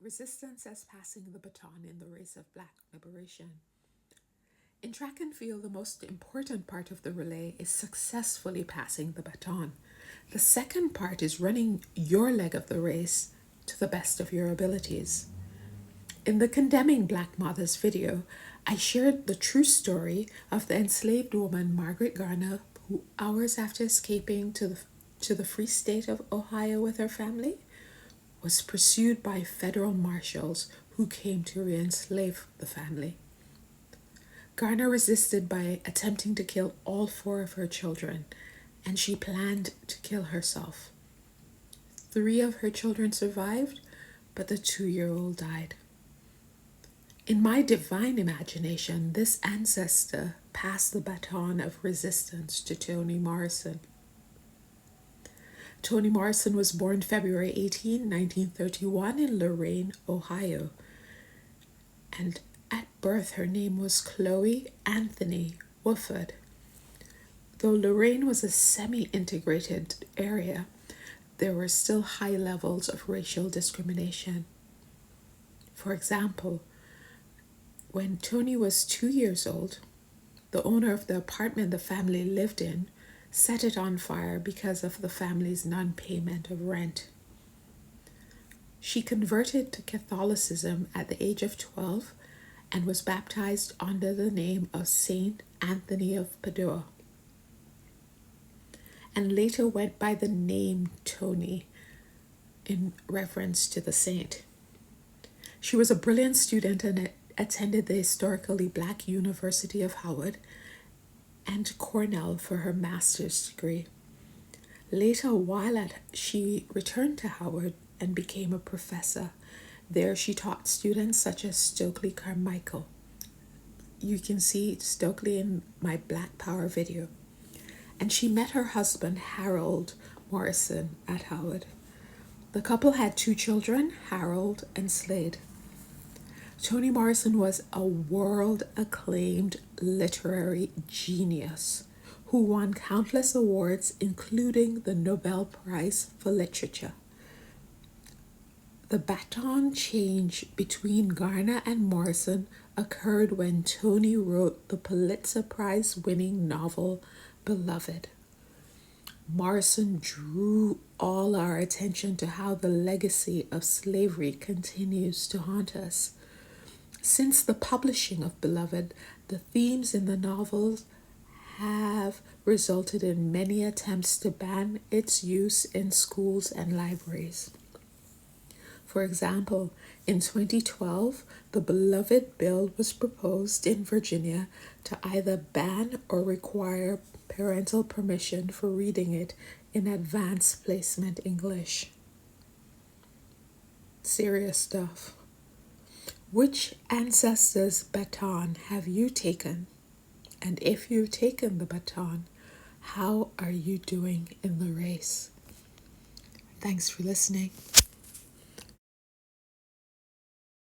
Resistance as passing the baton in the race of Black liberation. In track and field, the most important part of the relay is successfully passing the baton. The second part is running your leg of the race to the best of your abilities. In the Condemning Black Mothers video, I shared the true story of the enslaved woman Margaret Garner, who hours after escaping to the free state of Ohio with her family, was pursued by federal marshals who came to re-enslave the family. Garner resisted by attempting to kill all 4 of her children, and she planned to kill herself. 3 of her children survived, but the 2-year-old died. In my divine imagination, this ancestor passed the baton of resistance to Toni Morrison. Toni Morrison was born February 18, 1931 in Lorain, Ohio. And at birth, her name was Chloe Anthony Wofford. Though Lorain was a semi-integrated area, there were still high levels of racial discrimination. For example, when Toni was 2 years old, the owner of the apartment the family lived in set it on fire because of the family's non-payment of rent. She converted to Catholicism at the age of 12 and was baptized under the name of Saint Anthony of Padua, and later went by the name Toni in reference to the saint. She was a brilliant student and attended the historically Black University of Howard and Cornell for her master's degree. Later, she returned to Howard and became a professor. There she taught students such as Stokely Carmichael. You can see Stokely in my Black Power video. And she met her husband, Harold Morrison, at Howard. The couple had 2 children, Harold and Slade. Toni Morrison was a world-acclaimed literary genius who won countless awards, including the Nobel Prize for Literature. The baton change between Garner and Morrison occurred when Toni wrote the Pulitzer Prize-winning novel Beloved. Morrison drew all our attention to how the legacy of slavery continues to haunt us. Since the publishing of Beloved, the themes in the novels have resulted in many attempts to ban its use in schools and libraries. For example, in 2012, the Beloved bill was proposed in Virginia to either ban or require parental permission for reading it in advanced placement English. Serious stuff. Which ancestor's baton have you taken? And if you've taken the baton, how are you doing in the race? Thanks for listening.